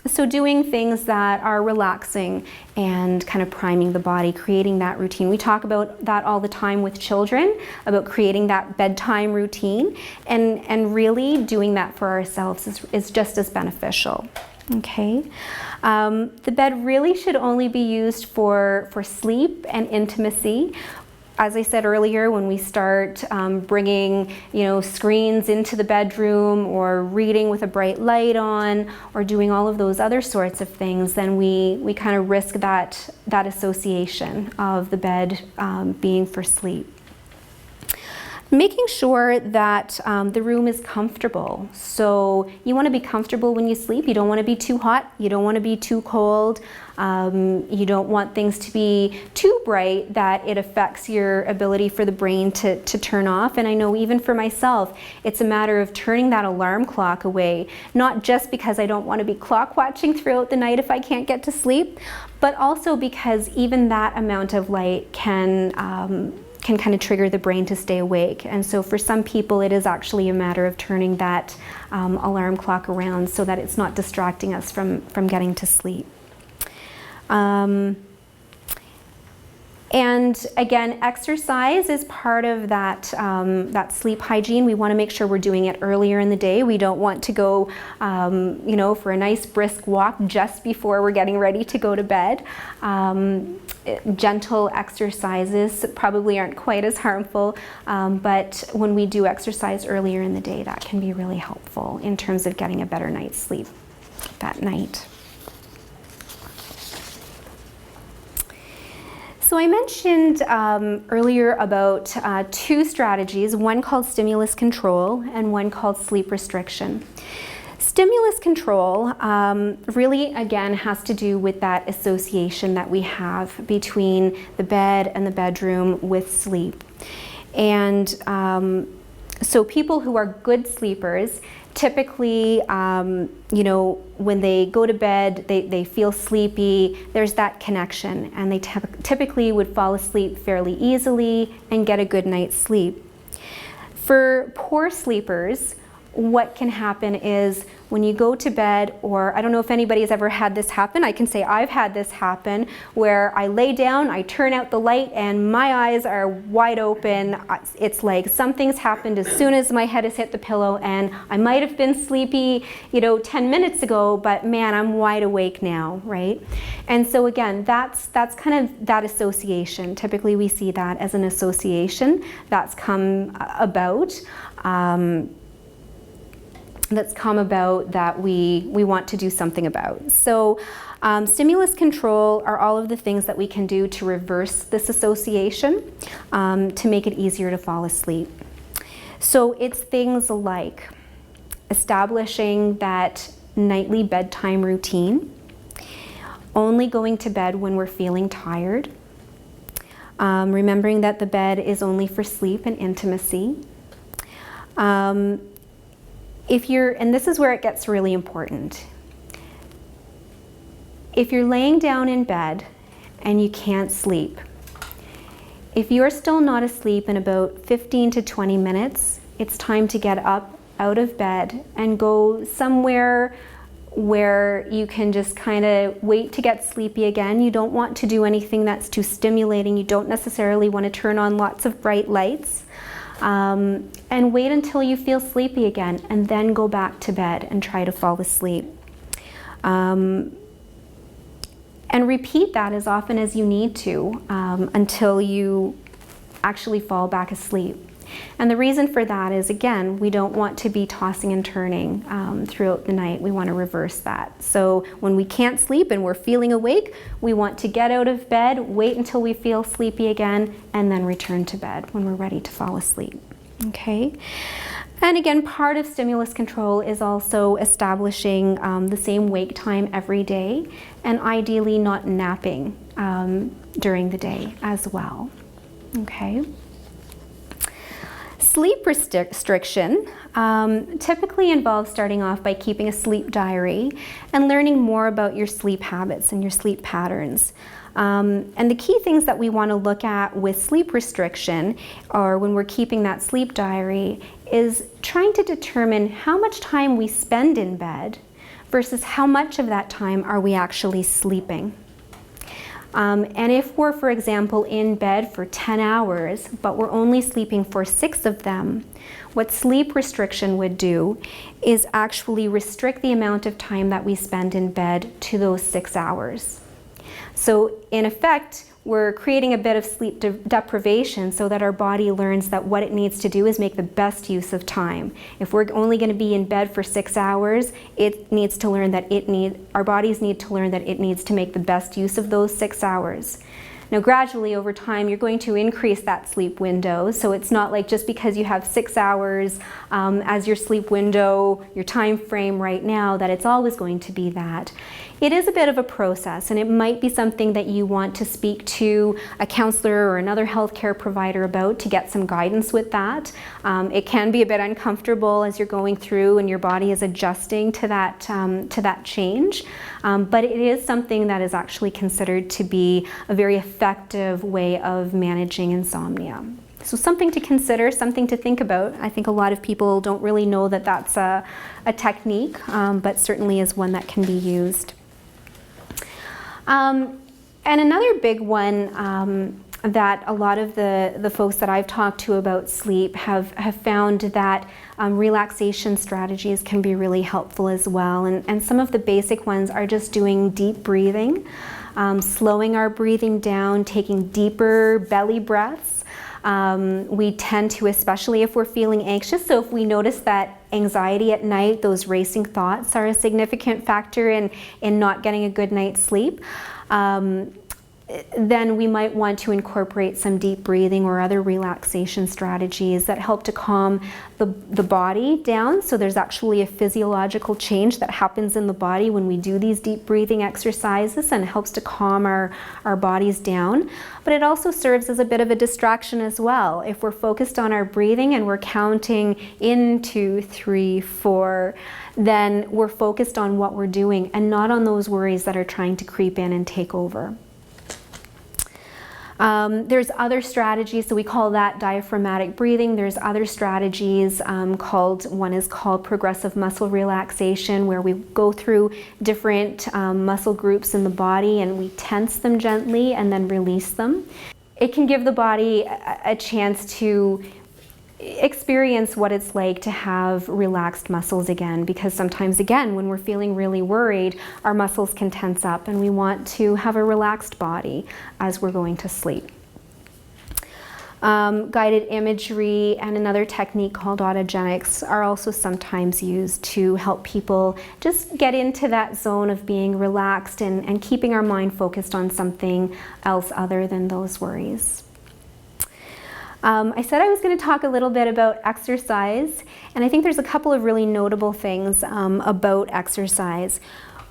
So doing things that are relaxing and kind of priming the body, creating that routine. We talk about that all the time with children, about creating that bedtime routine, and really doing that for ourselves is just as beneficial. Okay, the bed really should only be used for sleep and intimacy. As I said earlier, when we start bringing, screens into the bedroom or reading with a bright light on or doing all of those other sorts of things, then we kind of risk that association of the bed being for sleep. Making sure that the room is comfortable. So you want to be comfortable when you sleep. You don't want to be too hot. You don't want to be too cold. You don't want things to be too bright that it affects your ability for the brain to turn off. And I know even for myself, it's a matter of turning that alarm clock away, not just because I don't want to be clock watching throughout the night if I can't get to sleep, but also because even that amount of light can kind of trigger the brain to stay awake. And so for some people, it is actually a matter of turning that alarm clock around so that it's not distracting us from getting to sleep. And again, exercise is part of that, that sleep hygiene. We want to make sure we're doing it earlier in the day. We don't want to go, you know, for a nice brisk walk just before we're getting ready to go to bed. Gentle exercises probably aren't quite as harmful, but when we do exercise earlier in the day, that can be really helpful in terms of getting a better night's sleep that night. So I mentioned earlier about two strategies, one called stimulus control and one called sleep restriction. Stimulus control really, again, has to do with that association that we have between the bed and the bedroom with sleep. And so people who are good sleepers typically, you know, when they go to bed, they feel sleepy, there's that connection, and they typically would fall asleep fairly easily and get a good night's sleep. For poor sleepers, what can happen is when you go to bed, or I don't know if anybody has ever had this happen, I can say I've had this happen, where I lay down, I turn out the light, and my eyes are wide open. It's like something's happened as soon as my head has hit the pillow, and I might have been sleepy, you know, 10 minutes ago, but man, I'm wide awake now, right? And so again, that's kind of that association. Typically we see that as an association that's come about. That we want to do something about. So stimulus control are all of the things that we can do to reverse this association to make it easier to fall asleep. So it's things like establishing that nightly bedtime routine, only going to bed when we're feeling tired, remembering that the bed is only for sleep and intimacy. And this is where it gets really important. If you're laying down in bed and you can't sleep, if you're still not asleep in about 15 to 20 minutes, it's time to get up out of bed and go somewhere where you can just kind of wait to get sleepy again. You don't want to do anything that's too stimulating. You don't necessarily want to turn on lots of bright lights. And wait until you feel sleepy again, and then go back to bed and try to fall asleep. And repeat that as often as you need to until you actually fall back asleep. And the reason for that is, again, we don't want to be tossing and turning throughout the night. We want to reverse that. So when we can't sleep and we're feeling awake, we want to get out of bed, wait until we feel sleepy again, and then return to bed when we're ready to fall asleep. Okay? And again, part of stimulus control is also establishing the same wake time every day, and ideally not napping during the day as well. Okay? Sleep restriction typically involves starting off by keeping a sleep diary and learning more about your sleep habits and your sleep patterns. And the key things that we want to look at with sleep restriction, or when we're keeping that sleep diary, is trying to determine how much time we spend in bed versus how much of that time are we actually sleeping. And if we're, for example, in bed for 10 hours, but we're only sleeping for 6 of them, what sleep restriction would do is actually restrict the amount of time that we spend in bed to those 6 hours. So in effect, we're creating a bit of sleep deprivation so that our body learns that what it needs to do is make the best use of time. If we're only going to be in bed for 6 hours, it needs to learn that our bodies need to learn that it needs to make the best use of those 6 hours. Now gradually over time you're going to increase that sleep window, so it's not like just because you have 6 hours as your sleep window, your time frame right now, that it's always going to be that. It is a bit of a process, and it might be something that you want to speak to a counselor or another healthcare provider about to get some guidance with that. It can be a bit uncomfortable as you're going through and your body is adjusting to that change, but it is something that is actually considered to be a very effective way of managing insomnia. So something to consider, something to think about. I think a lot of people don't really know that that's a technique, but certainly is one that can be used. And another big one that a lot of the folks that I've talked to about sleep have found that relaxation strategies can be really helpful as well. And some of the basic ones are just doing deep breathing, slowing our breathing down, taking deeper belly breaths. We tend to, especially if we're feeling anxious, so if we notice that anxiety at night, those racing thoughts are a significant factor in not getting a good night's sleep, then we might want to incorporate some deep breathing or other relaxation strategies that help to calm the body down. So there's actually a physiological change that happens in the body when we do these deep breathing exercises, and it helps to calm our bodies down. But it also serves as a bit of a distraction as well. If we're focused on our breathing and we're counting 1, 2, 3, 4, then we're focused on what we're doing and not on those worries that are trying to creep in and take over. There's other strategies, so we call that diaphragmatic breathing. There's other strategies one is called progressive muscle relaxation, where we go through different muscle groups in the body and we tense them gently and then release them. It can give the body a chance to experience what it's like to have relaxed muscles again, because sometimes, again, when we're feeling really worried, our muscles can tense up and we want to have a relaxed body as we're going to sleep. Guided imagery and another technique called autogenics are also sometimes used to help people just get into that zone of being relaxed and keeping our mind focused on something else other than those worries. I said I was going to talk a little bit about exercise, and I think there's a couple of really notable things about exercise.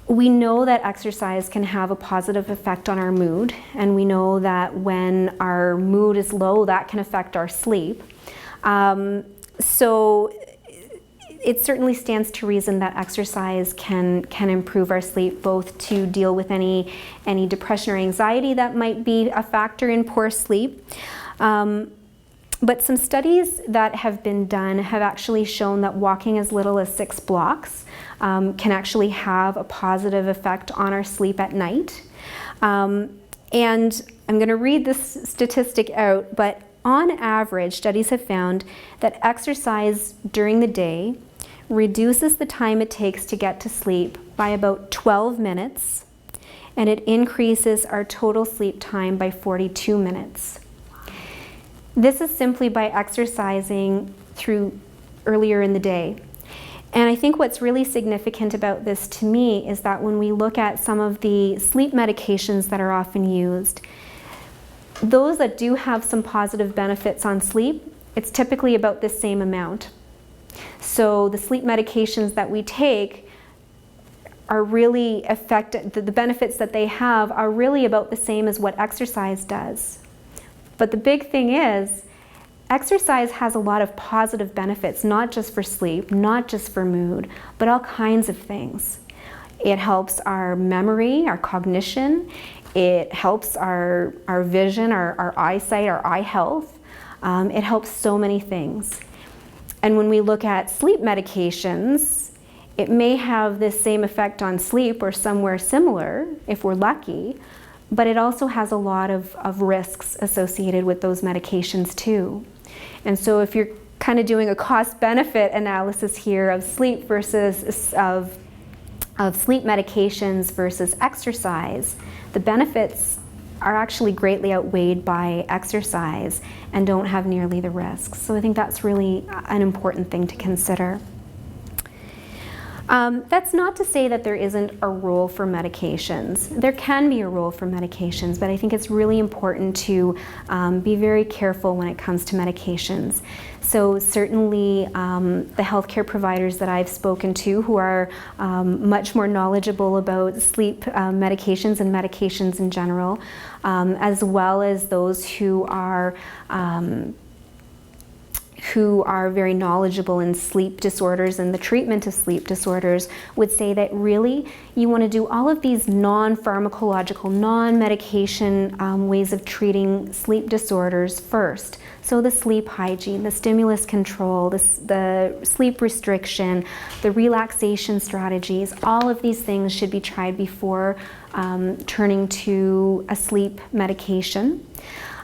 We know that exercise can have a positive effect on our mood, and we know that when our mood is low, that can affect our sleep. So it certainly stands to reason that exercise can improve our sleep, both to deal with any depression or anxiety that might be a factor in poor sleep. But some studies that have been done have actually shown that walking as little as 6 blocks can actually have a positive effect on our sleep at night. And I'm going to read this statistic out, but on average, studies have found that exercise during the day reduces the time it takes to get to sleep by about 12 minutes, and it increases our total sleep time by 42 minutes. This is simply by exercising through earlier in the day. And I think what's really significant about this to me is that when we look at some of the sleep medications that are often used, those that do have some positive benefits on sleep, it's typically about the same amount. So the sleep medications that we take are really the benefits that they have are really about the same as what exercise does. But the big thing is, exercise has a lot of positive benefits, not just for sleep, not just for mood, but all kinds of things. It helps our memory, our cognition. It helps our vision, our eyesight, our eye health. It helps so many things. And when we look at sleep medications, it may have this same effect on sleep or somewhere similar, if we're lucky, but it also has a lot of risks associated with those medications too. And so if you're kind of doing a cost-benefit analysis here of sleep versus of sleep medications versus exercise, the benefits are actually greatly outweighed by exercise and don't have nearly the risks. So I think that's really an important thing to consider. That's not to say that there isn't a role for medications. There can be a role for medications, but I think it's really important to be very careful when it comes to medications. So certainly the healthcare providers that I've spoken to who are much more knowledgeable about sleep medications and medications in general, as well as those who are very knowledgeable in sleep disorders and the treatment of sleep disorders, would say that really you want to do all of these non-pharmacological, non-medication ways of treating sleep disorders first. So the sleep hygiene, the stimulus control, the sleep restriction, the relaxation strategies, all of these things should be tried before turning to a sleep medication.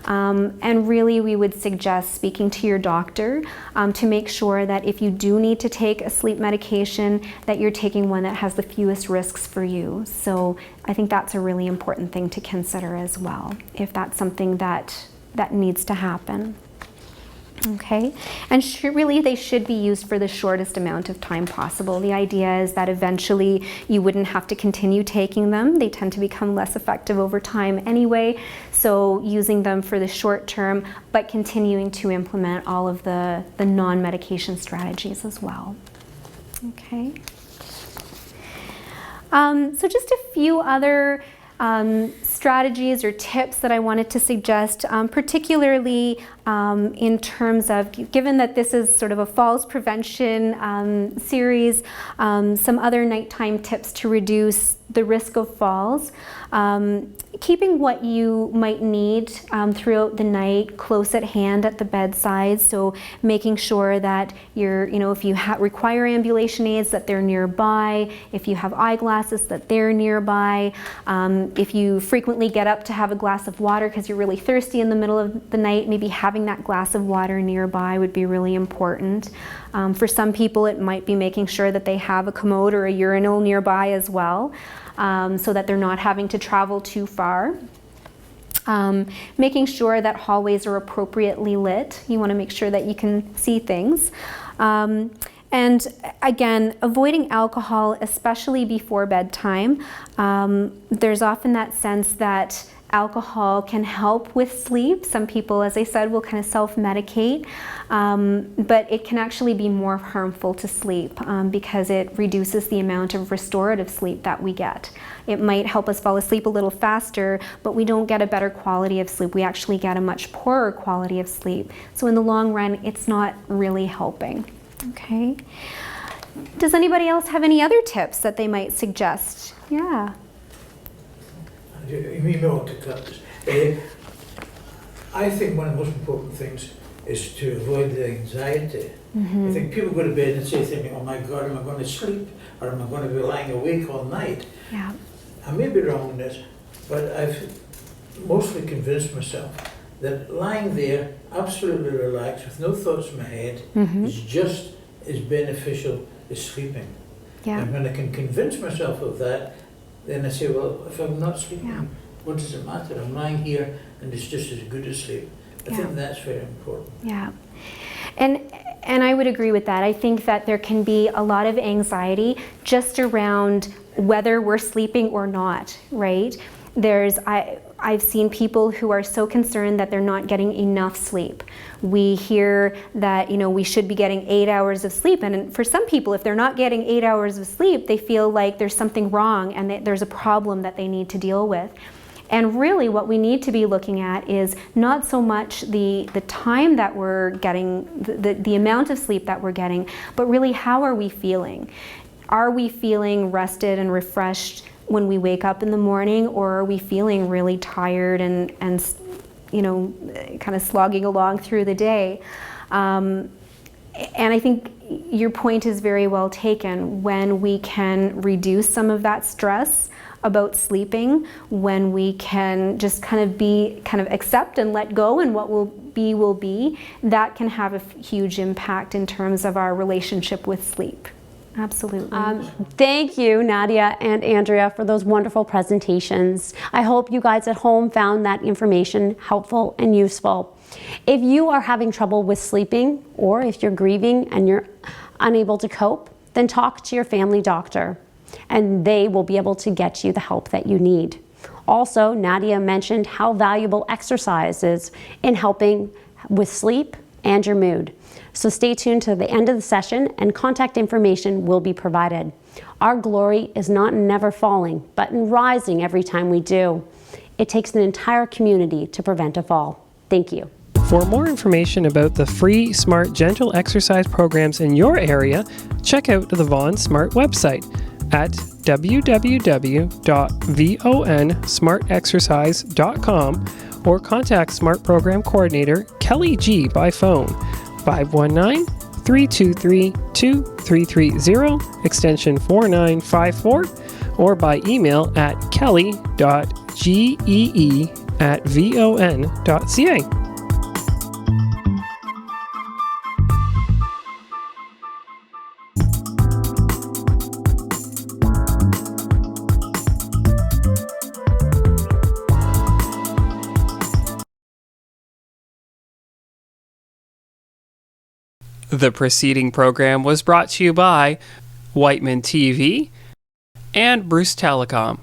And really, we would suggest speaking to your doctor to make sure that if you do need to take a sleep medication, that you're taking one that has the fewest risks for you. So I think that's a really important thing to consider as well, if that's something that needs to happen. Okay, and really they should be used for the shortest amount of time possible. The idea is that eventually you wouldn't have to continue taking them. They tend to become less effective over time anyway, so using them for the short term, but continuing to implement all of the non-medication strategies as well. Okay. So just a few other strategies or tips that I wanted to suggest, particularly in terms of, given that this is sort of a falls prevention series, some other nighttime tips to reduce the risk of falls. Keeping what you might need throughout the night close at hand at the bedside, so making sure that if you require ambulation aids, that they're nearby, if you have eyeglasses, that they're nearby, if you frequently get up to have a glass of water because you're really thirsty in the middle of the night, maybe having that glass of water nearby would be really important. For some people, it might be making sure that they have a commode or a urinal nearby as well, so that they're not having to travel too far. Making sure that hallways are appropriately lit. You want to make sure that you can see things. And again, avoiding alcohol, especially before bedtime. There's often that sense that alcohol can help with sleep. Some people, as I said, will kind of self-medicate, but it can actually be more harmful to sleep because it reduces the amount of restorative sleep that we get. It might help us fall asleep a little faster, but we don't get a better quality of sleep. We actually get a much poorer quality of sleep. So in the long run, it's not really helping. Okay. Does anybody else have any other tips that they might suggest? Yeah. You may want to cut this. I think one of the most important things is to avoid the anxiety. I think people go to bed and say, thinking, oh my God, am I going to sleep? Or am I going to be lying awake all night? Yeah. I may be wrong in this, but I've mostly convinced myself that lying there, absolutely relaxed, with no thoughts in my head, is just as beneficial as sleeping. Yeah. And when I can convince myself of that, then I say, well, if I'm not sleeping, what does it matter? I'm lying here and it's just as good as sleep. I think that's very important. Yeah. And I would agree with that. I think that there can be a lot of anxiety just around whether we're sleeping or not, right? I've seen people who are so concerned that they're not getting enough sleep. We hear that, we should be getting 8 hours of sleep. And for some people, if they're not getting 8 hours of sleep, they feel like there's something wrong and that there's a problem that they need to deal with. And really what we need to be looking at is not so much the time that we're getting, the amount of sleep that we're getting, but really how are we feeling? Are we feeling rested and refreshed when we wake up in the morning, or are we feeling really tired and kind of slogging along through the day? And I think your point is very well taken. When we can reduce some of that stress about sleeping, when we can just kind of accept and let go, and what will be, that can have a huge impact in terms of our relationship with sleep. Absolutely. Thank you, Nadia and Andrea, for those wonderful presentations. I hope you guys at home found that information helpful and useful. If you are having trouble with sleeping, or if you're grieving and you're unable to cope, then talk to your family doctor, and they will be able to get you the help that you need. Also, Nadia mentioned how valuable exercise is in helping with sleep and your mood. So stay tuned to the end of the session, and contact information will be provided. Our glory is not in never falling, but in rising every time we do. It takes an entire community to prevent a fall. Thank you. For more information about the free Smart Gentle Exercise programs in your area, check out the Vaughan Smart website at www.vonsmartexercise.com, or contact Smart Program Coordinator Kelly G by phone 519-323-2330, extension 4954, or by email at kelly.gee at von.ca. The preceding program was brought to you by Whiteman TV and Bruce Telecom.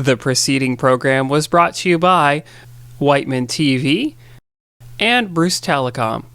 The preceding program was brought to you by Whiteman TV and Bruce Telecom.